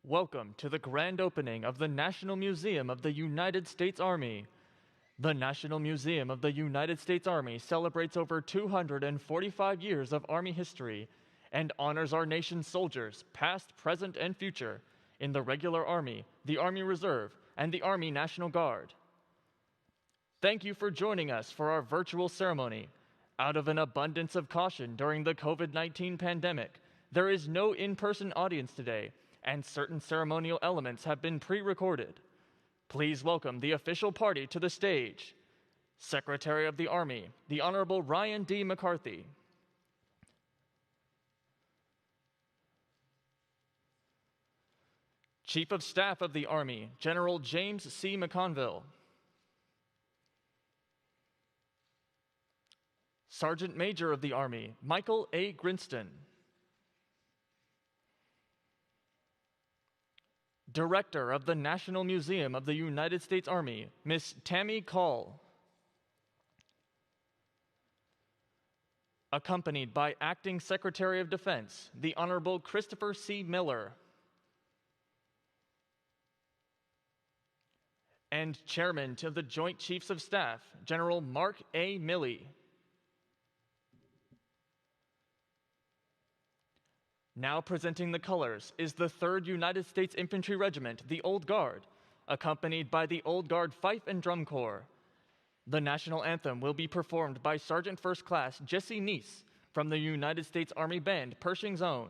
Welcome to the grand opening of the National Museum of the United States Army. The National Museum of the United States Army celebrates over 245 years of Army history and honors our nation's soldiers, past, present, and future, in the regular Army, the Army Reserve, and the Army National Guard. Thank you for joining us for our virtual ceremony. Out of an abundance of caution during the COVID-19 pandemic, there is no in-person audience today, and certain ceremonial elements have been pre-recorded. Please welcome the official party to the stage. Secretary of the Army, the Honorable Ryan D. McCarthy. Chief of Staff of the Army, General James C. McConville. Sergeant Major of the Army, Michael A. Grinston. Director of the National Museum of the United States Army, Miss Tammy Call. Accompanied by Acting Secretary of Defense, the Honorable Christopher C. Miller. And Chairman to the Joint Chiefs of Staff, General Mark A. Milley. Now presenting the colors is the 3rd United States Infantry Regiment, the Old Guard, accompanied by the Old Guard Fife and Drum Corps. The national anthem will be performed by Sergeant First Class Jesse Neese from the United States Army Band, Pershing's Own.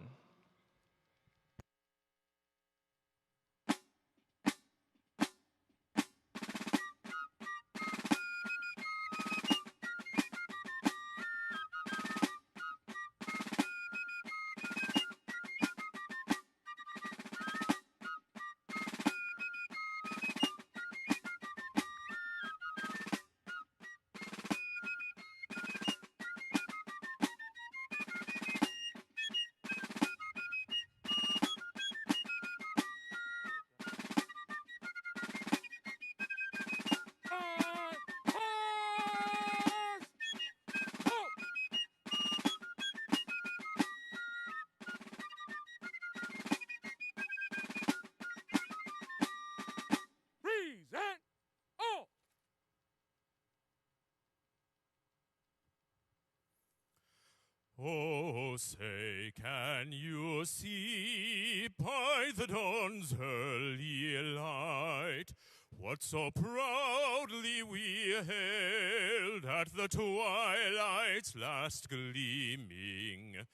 Oh, say, can you see by the dawn's early light what so proudly we hailed at the twilight's last gleaming,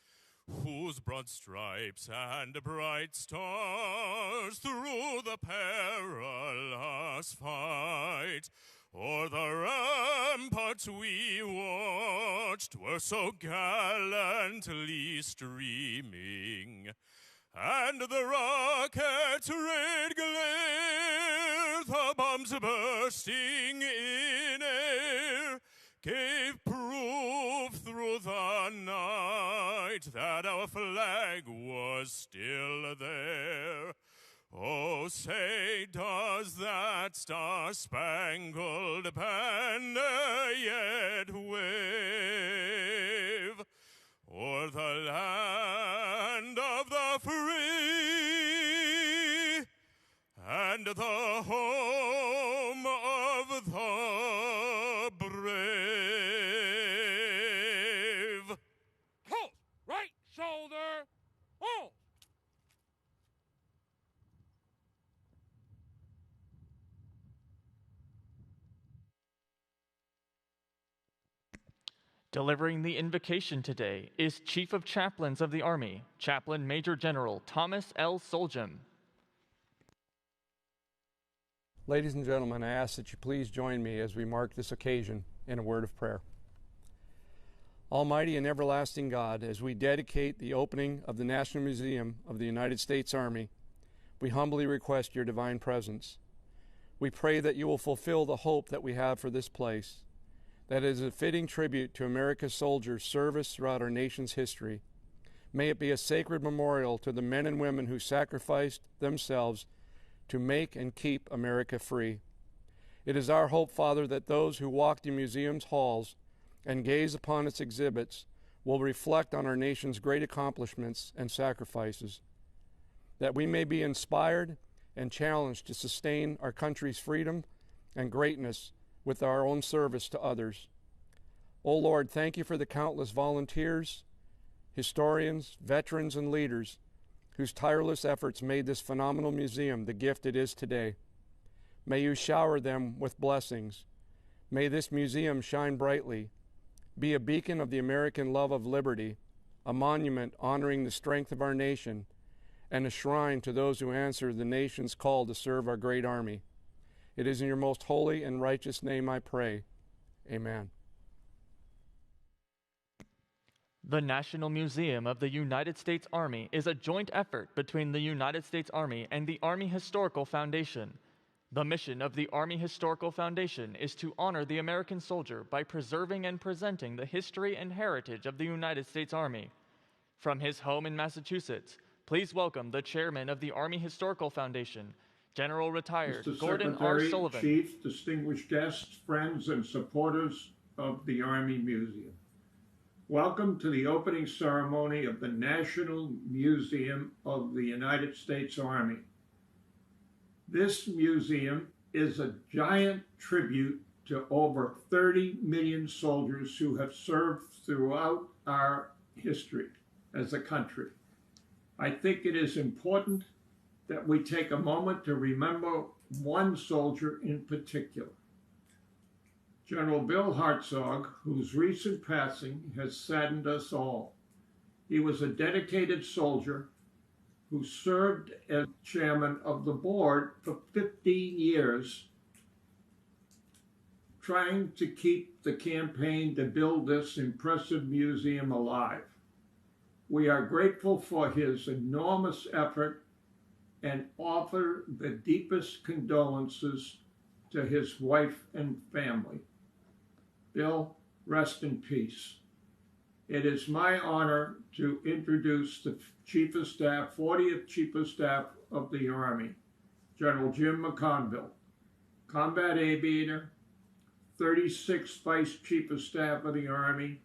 whose broad stripes and bright stars through the perilous fight o'er the ramparts we watched were so gallantly streaming, and the rocket's red glare, the bombs bursting in air, gave proof through the night that our flag was still there. Oh, say, does that star-spangled banner yet wave o'er the land of the free and the home of the brave? Halt! Right shoulder! Halt! Delivering the invocation today is Chief of Chaplains of the Army, Chaplain Major General Thomas L. Soljam. Ladies and gentlemen, I ask that you please join me as we mark this occasion in a word of prayer. Almighty and everlasting God, as we dedicate the opening of the National Museum of the United States Army, we humbly request your divine presence. We pray that you will fulfill the hope that we have for this place, that is a fitting tribute to America's soldiers' service throughout our nation's history. May it be a sacred memorial to the men and women who sacrificed themselves to make and keep America free. It is our hope, Father, that those who walk the museum's halls and gaze upon its exhibits will reflect on our nation's great accomplishments and sacrifices. that we may be inspired and challenged to sustain our country's freedom and greatness with our own service to others. O Lord, thank you for the countless volunteers, historians, veterans, and leaders whose tireless efforts made this phenomenal museum the gift it is today. May you shower them with blessings. May this museum shine brightly, be a beacon of the American love of liberty, a monument honoring the strength of our nation, and a shrine to those who answer the nation's call to serve our great army. It is in your most holy and righteous name I pray. Amen. The National Museum of the United States Army is a joint effort between the United States Army and the Army Historical Foundation. The mission of the Army Historical Foundation is to honor the American soldier by preserving and presenting the history and heritage of the United States Army. From his home in Massachusetts, please welcome the chairman of the Army Historical Foundation, General Retired Mr. Gordon R. Secretary, Sullivan. Chief, distinguished guests, friends, and supporters of the Army Museum. Welcome to the opening ceremony of the National Museum of the United States Army. This museum is a giant tribute to over 30 million soldiers who have served throughout our history as a country. I think it is important that we take a moment to remember one soldier in particular. General Bill Hartzog, whose recent passing has saddened us all. He was a dedicated soldier who served as chairman of the board for 15 years, trying to keep the campaign to build this impressive museum alive. We are grateful for his enormous effort and offer the deepest condolences to his wife and family. Bill, rest in peace. It is my honor to introduce the Chief of Staff, 40th Chief of Staff of the Army, General Jim McConville, combat aviator, 36th Vice Chief of Staff of the Army,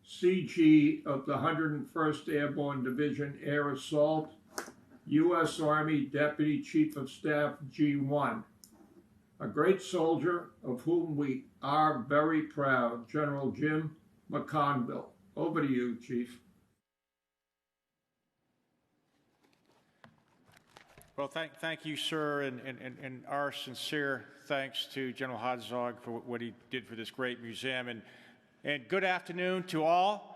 CG of the 101st Airborne Division Air Assault, U.S. Army Deputy Chief of Staff, G1. A great soldier of whom we are very proud, General Jim McConville. Over to you, Chief. Well, thank you, sir, and our sincere thanks to General Hartzog for what he did for this great museum. And good afternoon to all.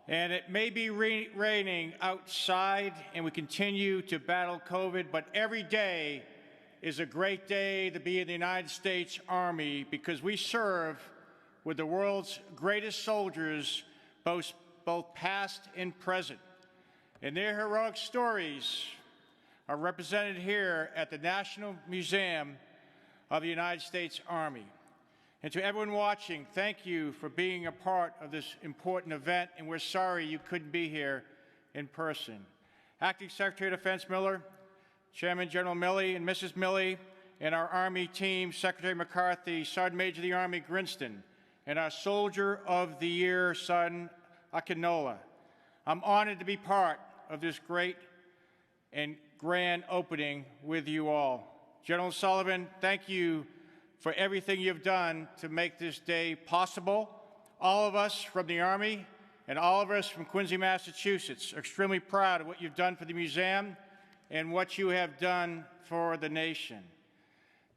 And it may be raining outside, and we continue to battle COVID, but every day is a great day to be in the United States Army because we serve with the world's greatest soldiers, both past and present. And their heroic stories are represented here at the National Museum of the United States Army. And to everyone watching, thank you for being a part of this important event, and we're sorry you couldn't be here in person. Acting Secretary of Defense Miller, Chairman General Milley and Mrs. Milley, and our Army team, Secretary McCarthy, Sergeant Major of the Army Grinston, and our Soldier of the Year son, Akinola. I'm honored to be part of this great and grand opening with you all. General Sullivan, thank you for everything you've done to make this day possible. All of us from the Army and all of us from Quincy, Massachusetts are extremely proud of what you've done for the museum and what you have done for the nation.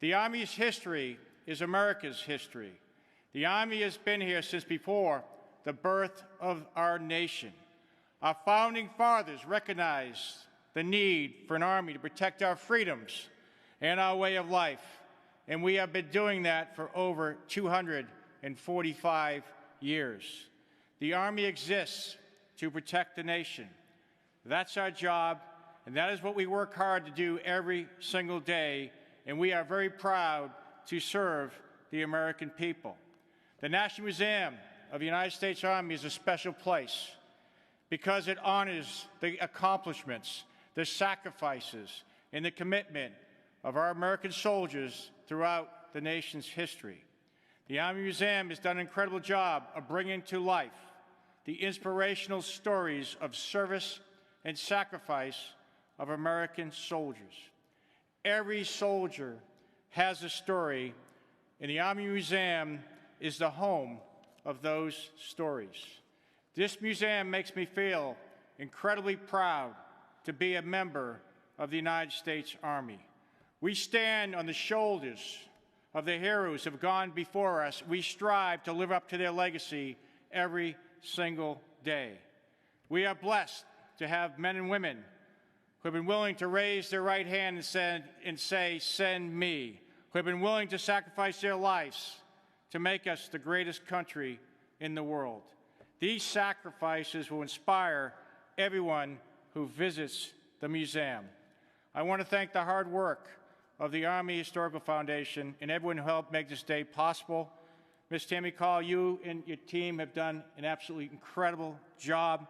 The Army's history is America's history. The Army has been here since before the birth of our nation. Our founding fathers recognized the need for an Army to protect our freedoms and our way of life, and we have been doing that for over 245 years. The Army exists to protect the nation. That's our job, and that is what we work hard to do every single day, and we are very proud to serve the American people. The National Museum of the United States Army is a special place because it honors the accomplishments, the sacrifices, and the commitment of our American soldiers throughout the nation's history. The Army Museum has done an incredible job of bringing to life the inspirational stories of service and sacrifice of American soldiers. Every soldier has a story, and the Army Museum is the home of those stories. This museum makes me feel incredibly proud to be a member of the United States Army. We stand on the shoulders of the heroes who have gone before us. We strive to live up to their legacy every single day. We are blessed to have men and women who have been willing to raise their right hand and say, "Send me," who have been willing to sacrifice their lives to make us the greatest country in the world. These sacrifices will inspire everyone who visits the museum. I want to thank the hard work of the Army Historical Foundation and everyone who helped make this day possible. Ms. Tammy Call, you and your team have done an absolutely incredible job.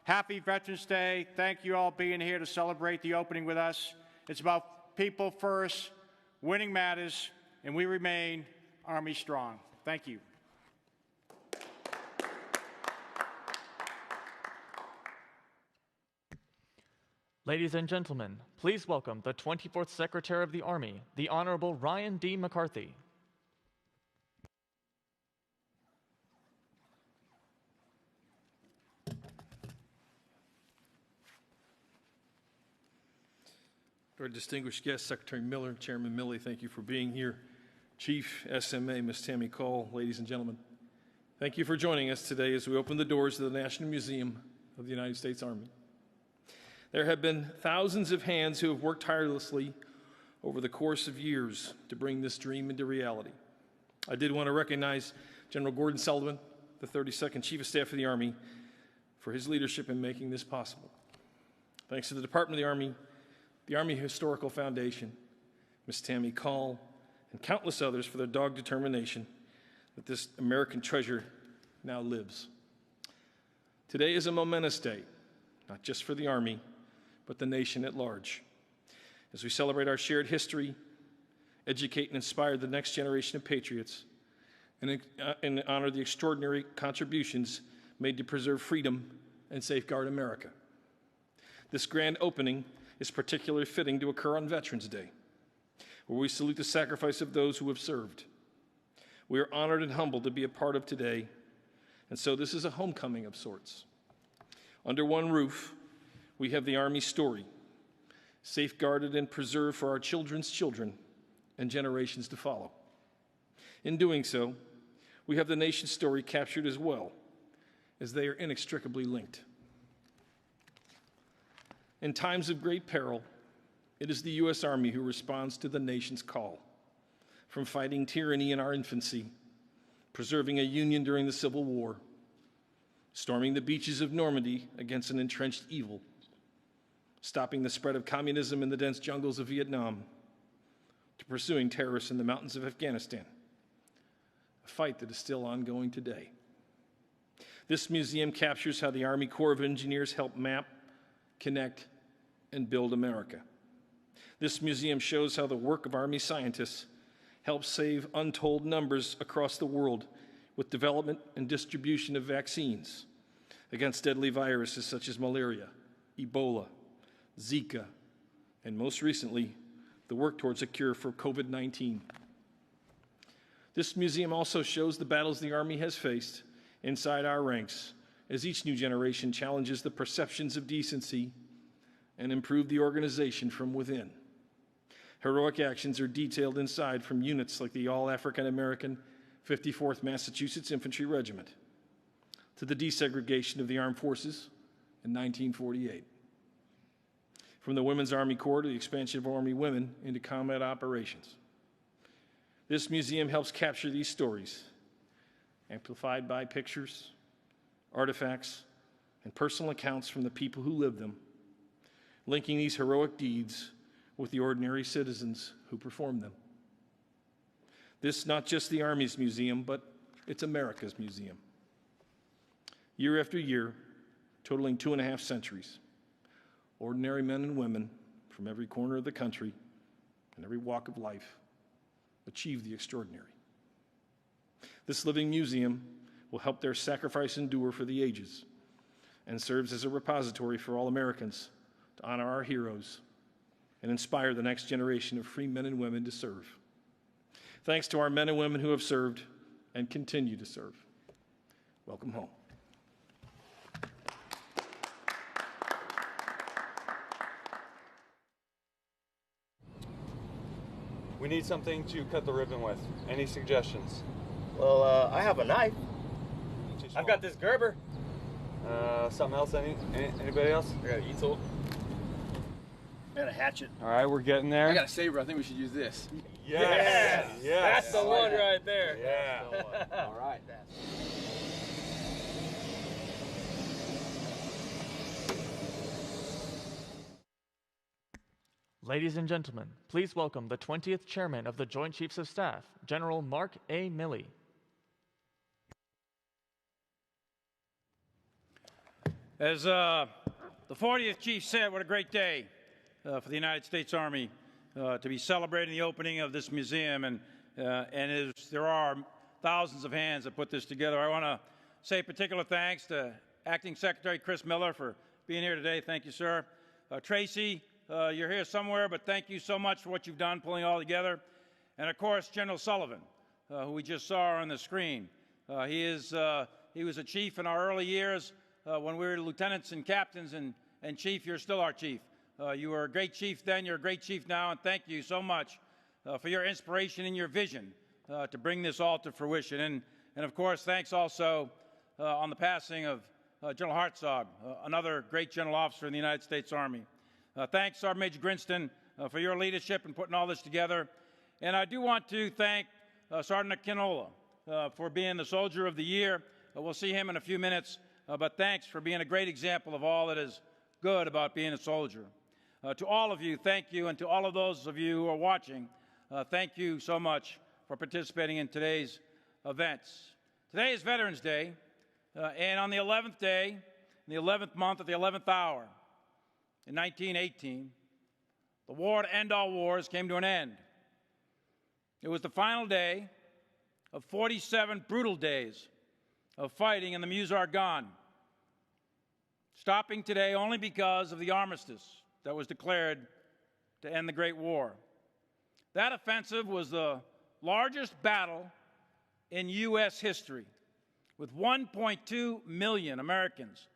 Happy Veterans Day. Thank you all being here to celebrate the opening with us. It's about people first, winning matters, and we remain Army strong. Thank you. Ladies and gentlemen, please welcome the 24th Secretary of the Army, the Honorable Ryan D. McCarthy. Our distinguished guests, Secretary Miller, Chairman Milley, thank you for being here. Chief SMA, Ms. Tammy Call, ladies and gentlemen, thank you for joining us today as we open the doors of the National Museum of the United States Army. There have been thousands of hands who have worked tirelessly over the course of years to bring this dream into reality. I did want to recognize General Gordon Sullivan, the 32nd Chief of Staff of the Army, for his leadership in making this possible. Thanks to the Department of the Army Historical Foundation, Ms. Tammy Call, and countless others for their dogged determination that this American treasure now lives. Today is a momentous day, not just for the Army, but the nation at large. As we celebrate our shared history, educate and inspire the next generation of patriots, and honor the extraordinary contributions made to preserve freedom and safeguard America. This grand opening is particularly fitting to occur on Veterans Day, where we salute the sacrifice of those who have served. We are honored and humbled to be a part of today, and so this is a homecoming of sorts. Under one roof, we have the Army story, safeguarded and preserved for our children's children and generations to follow. In doing so, we have the nation's story captured as well, as they are inextricably linked. In times of great peril, it is the U.S. Army who responds to the nation's call, from fighting tyranny in our infancy, preserving a union during the Civil War, storming the beaches of Normandy against an entrenched evil, stopping the spread of communism in the dense jungles of Vietnam, to pursuing terrorists in the mountains of Afghanistan, a fight that is still ongoing today. This museum captures how the Army Corps of Engineers helped map, connect, and build America. This museum shows how the work of Army scientists helps save untold numbers across the world with development and distribution of vaccines against deadly viruses such as malaria, Ebola, Zika, and most recently, the work towards a cure for COVID-19. This museum also shows the battles the Army has faced inside our ranks as each new generation challenges the perceptions of decency and improve the organization from within. Heroic actions are detailed inside from units like the All-African American 54th Massachusetts Infantry Regiment to the desegregation of the armed forces in 1948. From the Women's Army Corps to the expansion of Army women into combat operations. This museum helps capture these stories, amplified by pictures, artifacts, and personal accounts from the people who lived them, linking these heroic deeds with the ordinary citizens who performed them. This is not just the Army's museum, but it's America's museum. Year after year, totaling 2.5 centuries, ordinary men and women from every corner of the country and every walk of life achieve the extraordinary. This living museum will help their sacrifice endure for the ages and serves as a repository for all Americans to honor our heroes and inspire the next generation of free men and women to serve. Thanks to our men and women who have served and continue to serve. Welcome home. We need something to cut the ribbon with. Any suggestions? Well, I have a knife. I've got this Gerber. Something else? Anybody else? I got an E-tool. I got a hatchet. All right, we're getting there. I got a saber. I think we should use this. Yes. Yes. That's the one right there. Yeah. All right. Ladies and gentlemen, please welcome the 20th Chairman of the Joint Chiefs of Staff, General Mark A. Milley. As the 40th Chief said, what a great day for the United States Army to be celebrating the opening of this museum. And as there are thousands of hands that put this together, I want to say particular thanks to Acting Secretary Chris Miller for being here today. Thank you, sir. Tracy, you're here somewhere, but thank you so much for what you've done pulling it all together. And of course, General Sullivan, who we just saw on the screen. He was a chief in our early years when we were lieutenants and captains, and chief, you're still our chief. You were a great chief then, you're a great chief now, and thank you so much for your inspiration and your vision to bring this all to fruition. And of course, thanks also on the passing of General Hartzog, another great general officer in the United States Army. Thanks, Sergeant Major Grinston, for your leadership in putting all this together. And I do want to thank Sergeant Akinola for being the Soldier of the Year. We'll see him in a few minutes, but thanks for being a great example of all that is good about being a soldier. To all of you, thank you, and to all of those of you who are watching, thank you so much for participating in today's events. Today is Veterans Day, and on the 11th day, in the 11th month at the 11th hour, in 1918, the war to end all wars came to an end. It was the final day of 47 brutal days of fighting in the Meuse-Argonne, stopping today only because of the armistice that was declared to end the Great War. That offensive was the largest battle in U.S. history, with 1.2 million Americans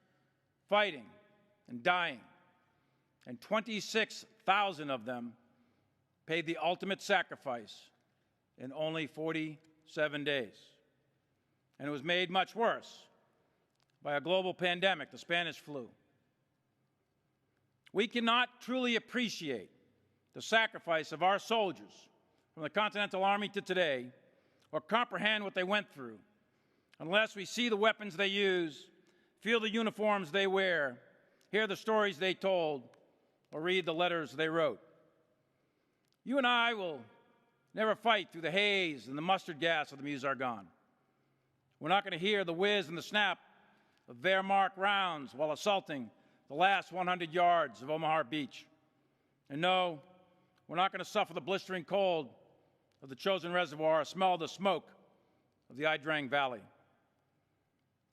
fighting and dying, and 26,000 of them paid the ultimate sacrifice in only 47 days. And it was made much worse by a global pandemic, the Spanish flu. We cannot truly appreciate the sacrifice of our soldiers from the Continental Army to today, or comprehend what they went through, unless we see the weapons they use, feel the uniforms they wear, hear the stories they told, or read the letters they wrote. You and I will never fight through the haze and the mustard gas of the Meuse-Argonne. We're not going to hear the whiz and the snap of Wehrmacht rounds while assaulting the last 100 yards of Omaha Beach. And no, we're not going to suffer the blistering cold of the Chosin Reservoir or smell the smoke of the Idrang Valley.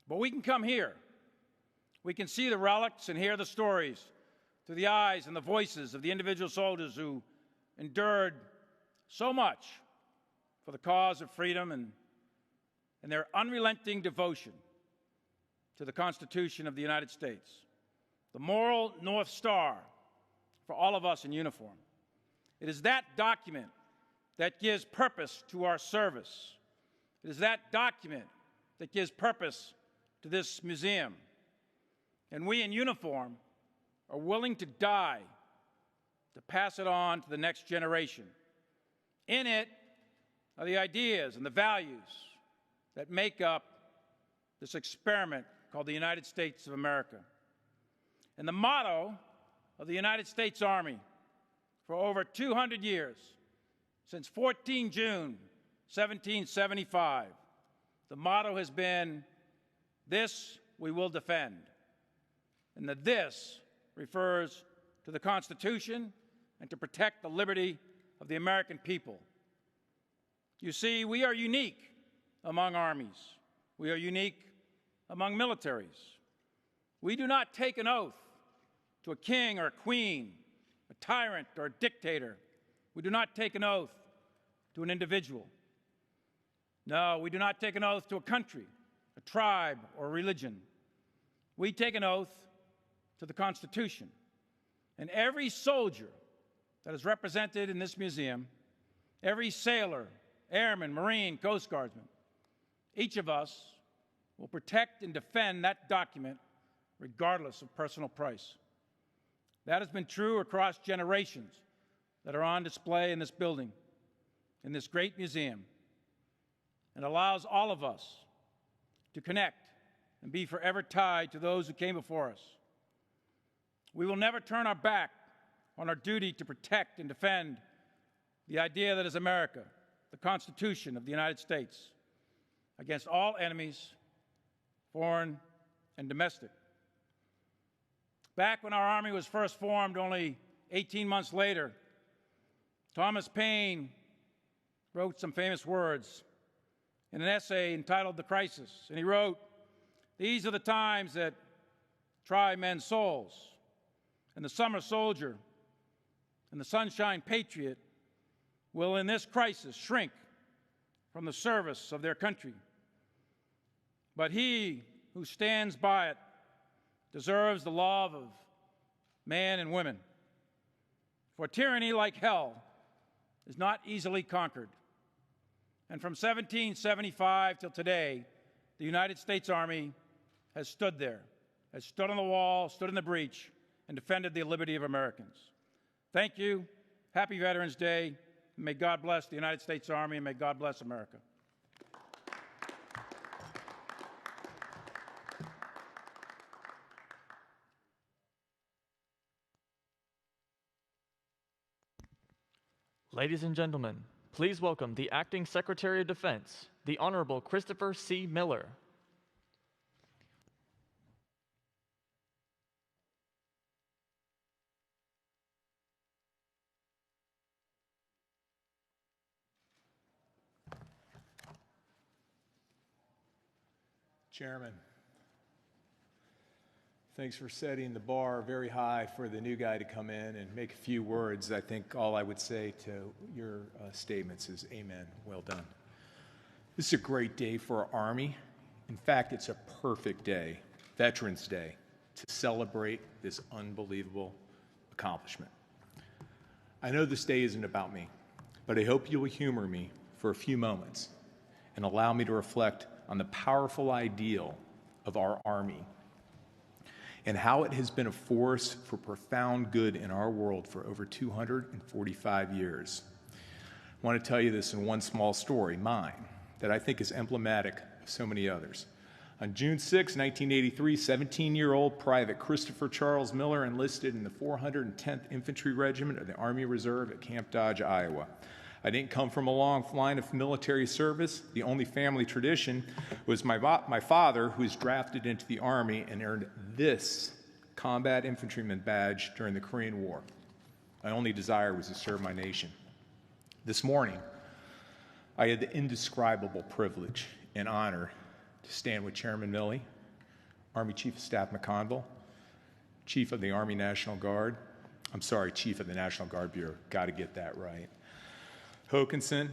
But we can come here. We can see the relics and hear the stories through the eyes and the voices of the individual soldiers who endured so much for the cause of freedom and their unrelenting devotion to the Constitution of the United States, the moral North Star for all of us in uniform. It is that document that gives purpose to our service. It is that document that gives purpose to this museum. And we in uniform are willing to die to pass it on to the next generation. In it are the ideas and the values that make up this experiment called the United States of America. And the motto of the United States Army for over 200 years, since 14 June 1775, the motto has been, "This we will defend." And the "this" refers to the Constitution and to protect the liberty of the American people. You see, we are unique among armies. We are unique among militaries. We do not take an oath to a king or a queen, a tyrant or a dictator. We do not take an oath to an individual. No, we do not take an oath to a country, a tribe, or a religion. We take an oath to the Constitution. And every soldier that is represented in this museum, every sailor, airman, Marine, Coast Guardsman, each of us will protect and defend that document regardless of personal price. That has been true across generations that are on display in this building, in this great museum, and allows all of us to connect and be forever tied to those who came before us. We will never turn our back on our duty to protect and defend the idea that is America, the Constitution of the United States, against all enemies, foreign and domestic. Back when our Army was first formed, only 18 months later, Thomas Paine wrote some famous words in an essay entitled The Crisis. And he wrote, "These are the times that try men's souls, and the summer soldier and the sunshine patriot will in this crisis shrink from the service of their country. But he who stands by it deserves the love of man and women. For tyranny, like hell, is not easily conquered." And from 1775 till today, the United States Army has stood there, has stood on the wall, stood in the breach, and defended the liberty of Americans. Thank you. Happy Veterans Day. May God bless the United States Army, and may God bless America. Ladies and gentlemen, please welcome the Acting Secretary of Defense, the Honorable Christopher C. Miller. Chairman, thanks for setting the bar very high for the new guy to come in and make a few words. I think all I would say to your statements is amen. Well done. This is a great day for our Army. In fact, it's a perfect day, Veterans Day, to celebrate this unbelievable accomplishment. I know this day isn't about me, but I hope you'll humor me for a few moments and allow me to reflect on the powerful ideal of our Army and how it has been a force for profound good in our world for over 245 years. I want to tell you this in one small story, mine, that I think is emblematic of so many others. On June 6, 1983, 17-year-old Private Christopher Charles Miller enlisted in the 410th Infantry Regiment of the Army Reserve at Camp Dodge, Iowa. I didn't come from a long line of military service. The only family tradition was my father, who was drafted into the Army and earned this combat infantryman badge during the Korean War. My only desire was to serve my nation. This morning, I had the indescribable privilege and honor to stand with Chairman Milley, Army Chief of Staff McConville, Chief of the Army National Guard, Chief of the National Guard Bureau, got to get that right, Hokanson,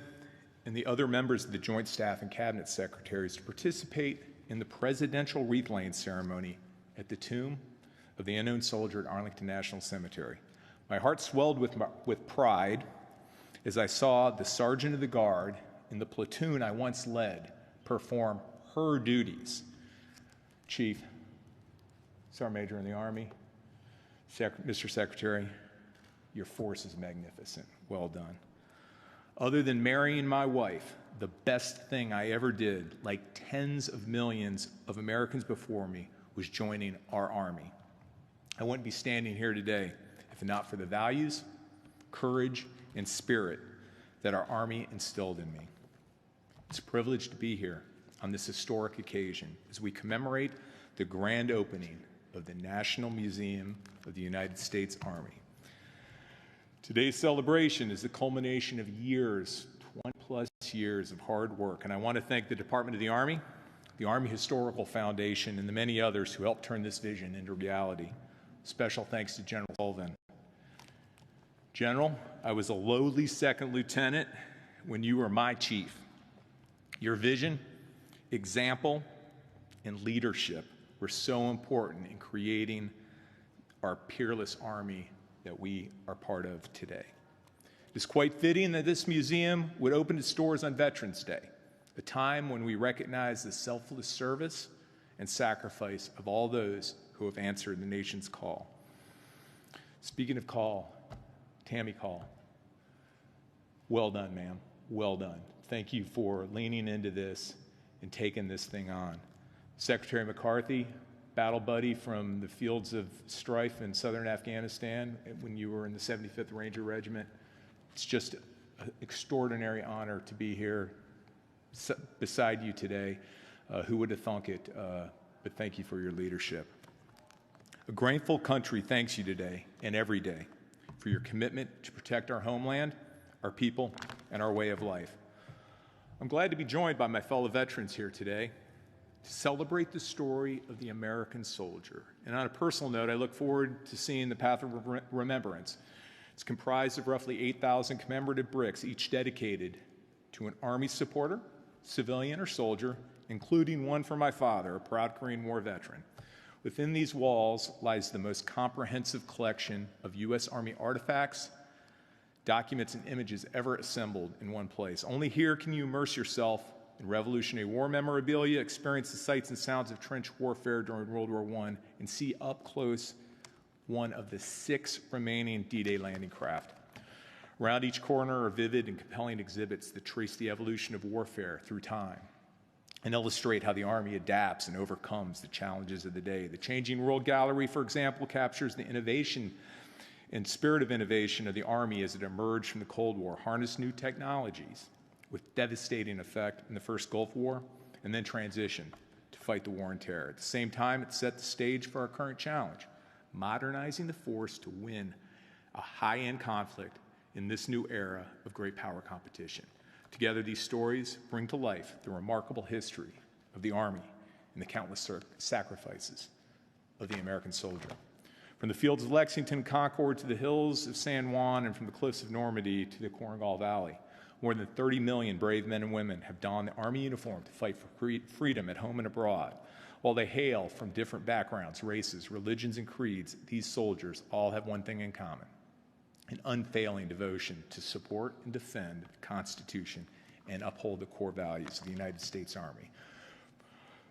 and the other members of the Joint Staff and Cabinet Secretaries to participate in the presidential wreath-laying ceremony at the tomb of the unknown soldier at Arlington National Cemetery. My heart swelled with pride as I saw the Sergeant of the Guard in the platoon I once led perform her duties. Chief, Sergeant Major in the Army, Mr. Secretary, your force is magnificent. Well done. Other than marrying my wife, the best thing I ever did, like tens of millions of Americans before me, was joining our Army. I wouldn't be standing here today if not for the values, courage, and spirit that our Army instilled in me. It's a privilege to be here on this historic occasion as we commemorate the grand opening of the National Museum of the United States Army. Today's celebration is the culmination of years, 20-plus years of hard work, and I want to thank the Department of the Army, the Army Historical Foundation, and the many others who helped turn this vision into reality. Special thanks to General Sullivan. General, I was a lowly second lieutenant when you were my chief. Your vision, example, and leadership were so important in creating our peerless Army that we are part of today. It is quite fitting that this museum would open its doors on Veterans Day, a time when we recognize the selfless service and sacrifice of all those who have answered the nation's call. Speaking of call, Tammy Call, well done, ma'am, well done. Thank you for leaning into this and taking this thing on. Secretary McCarthy, battle buddy from the fields of strife in southern Afghanistan when you were in the 75th Ranger Regiment. It's just an extraordinary honor to be here beside you today. Who would have thunk it? But thank you for your leadership. A grateful country thanks you today and every day for your commitment to protect our homeland, our people, and our way of life. I'm glad to be joined by my fellow veterans here today to celebrate the story of the American soldier. And on a personal note, I look forward to seeing the Path of Remembrance. It's comprised of roughly 8,000 commemorative bricks, each dedicated to an Army supporter, civilian, or soldier, including one for my father, a proud Korean War veteran. Within these walls lies the most comprehensive collection of U.S. Army artifacts, documents, and images ever assembled in one place. Only here can you immerse yourself in Revolutionary War memorabilia, experience the sights and sounds of trench warfare during World War I, and see up close one of the 6 remaining D-Day landing craft. Around each corner are vivid and compelling exhibits that trace the evolution of warfare through time and illustrate how the Army adapts and overcomes the challenges of the day. The Changing World Gallery, for example, captures the innovation and spirit of innovation of the Army as it emerged from the Cold War, harnessed new technologies with devastating effect in the first Gulf War, and then transitioned to fight the war on terror. At the same time, it set the stage for our current challenge, modernizing the force to win a high-end conflict in this new era of great power competition. Together, these stories bring to life the remarkable history of the Army and the countless sacrifices of the American soldier. From the fields of Lexington and Concord to the hills of San Juan and from the cliffs of Normandy to the Korengal Valley, more than 30 million brave men and women have donned the Army uniform to fight for freedom at home and abroad. While they hail from different backgrounds, races, religions, and creeds, these soldiers all have one thing in common: an unfailing devotion to support and defend the Constitution and uphold the core values of the United States Army.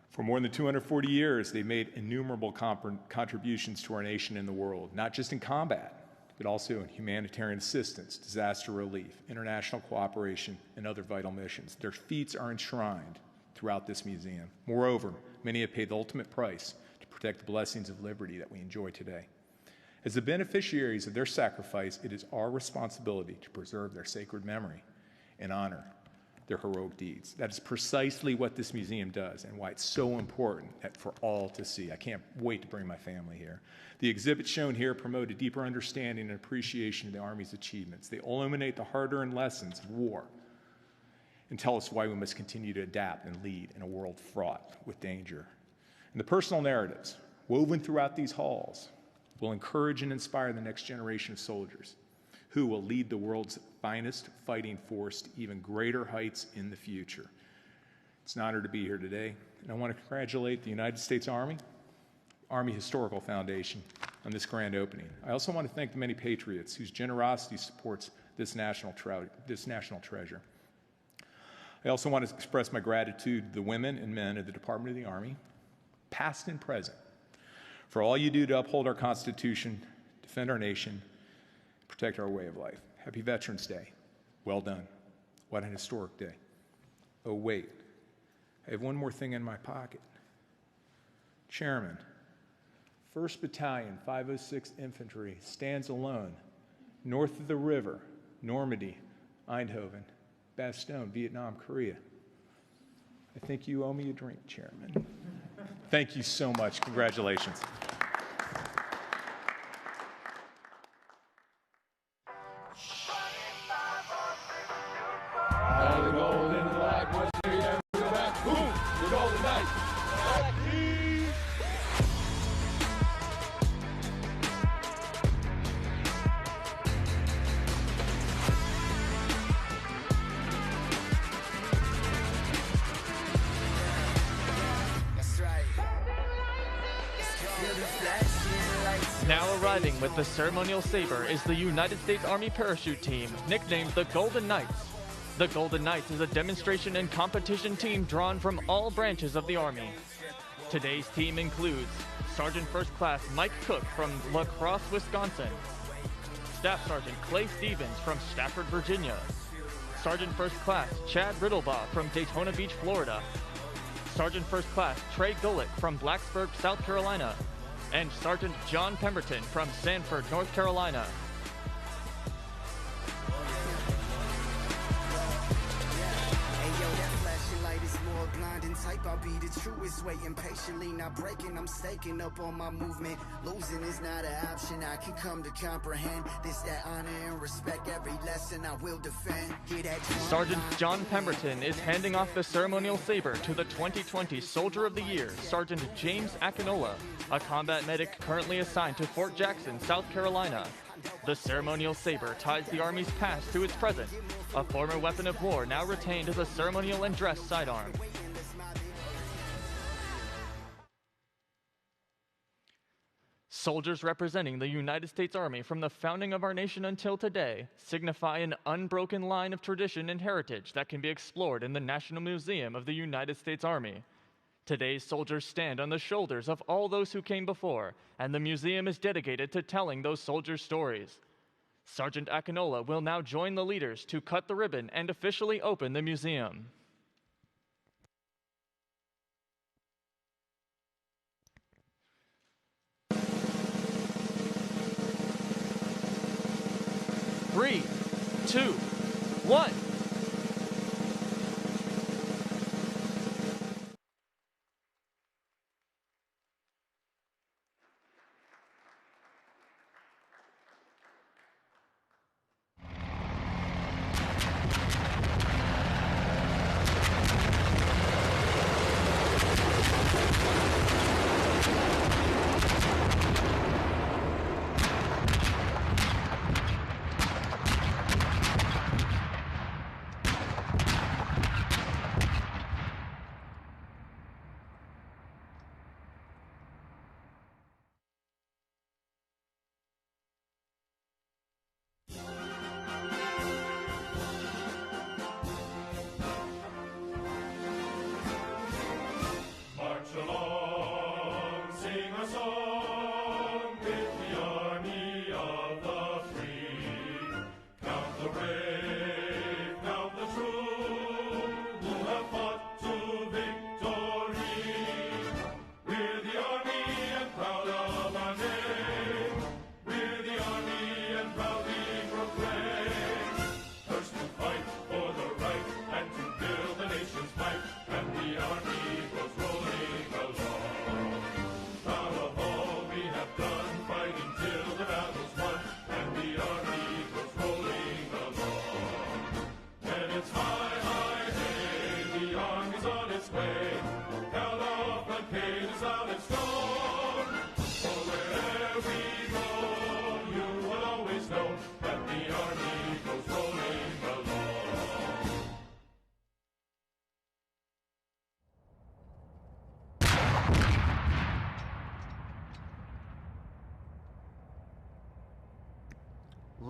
For more than 240 years, they've made innumerable contributions to our nation and the world, not just in combat, but also in humanitarian assistance, disaster relief, international cooperation, and other vital missions. Their feats are enshrined throughout this museum. Moreover, many have paid the ultimate price to protect the blessings of liberty that we enjoy today. As the beneficiaries of their sacrifice, it is our responsibility to preserve their sacred memory and honor their heroic deeds. That is precisely what this museum does and why it's so important for all to see. I can't wait to bring my family here. The exhibits shown here promote a deeper understanding and appreciation of the Army's achievements. They illuminate the hard-earned lessons of war and tell us why we must continue to adapt and lead in a world fraught with danger. And the personal narratives woven throughout these halls will encourage and inspire the next generation of soldiers who will lead the world's finest fighting force to even greater heights in the future. It's an honor to be here today, and I want to congratulate the United States Army, Army Historical Foundation, on this grand opening. I also want to thank the many patriots whose generosity supports this national treasure. I also want to express my gratitude to the women and men of the Department of the Army, past and present, for all you do to uphold our Constitution, defend our nation, protect our way of life. Happy Veterans Day. Well done. What an historic day. Oh, wait. I have one more thing in my pocket. Chairman, 1st Battalion, 506 Infantry, stands alone, north of the river, Normandy, Eindhoven, Bastogne, Vietnam, Korea. I think you owe me a drink, Chairman. Thank you so much. Congratulations. The golden flag was here, never go back. Boom! The golden knight. Now arriving with the ceremonial saber is the United States Army Parachute Team, nicknamed the Golden Knights. The Golden Knights is a demonstration and competition team drawn from all branches of the Army. Today's team includes Sergeant First Class Mike Cook from La Crosse, Wisconsin, Staff Sergeant Clay Stevens from Stafford, Virginia, Sergeant First Class Chad Riddlebaugh from Daytona Beach, Florida, Sergeant First Class Trey Gullett from Blacksburg, South Carolina, and Sergeant John Pemberton from Sanford, North Carolina. I'll be the truest, waiting patiently, not breaking. I'm staking up on my movement. Losing is not an option. I can come to comprehend this, that honor and respect. Every lesson I will defend. Sergeant John Pemberton is handing off the ceremonial saber to the 2020 Soldier of the Year, Sergeant James Akinola, a combat medic currently assigned to Fort Jackson, South Carolina. The ceremonial saber ties the Army's past to its present, a former weapon of war now retained as a ceremonial and dress sidearm. Soldiers representing the United States Army from the founding of our nation until today signify an unbroken line of tradition and heritage that can be explored in the National Museum of the United States Army. Today's soldiers stand on the shoulders of all those who came before, and the museum is dedicated to telling those soldiers' stories. Sergeant Akinola will now join the leaders to cut the ribbon and officially open the museum. Three, 2, 1.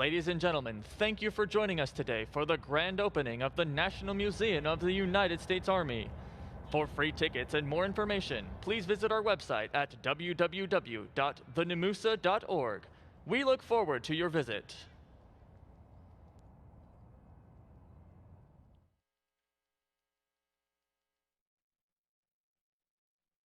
Ladies and gentlemen, thank you for joining us today for the grand opening of the National Museum of the United States Army. For free tickets and more information, please visit our website at www.thenemusa.org. We look forward to your visit.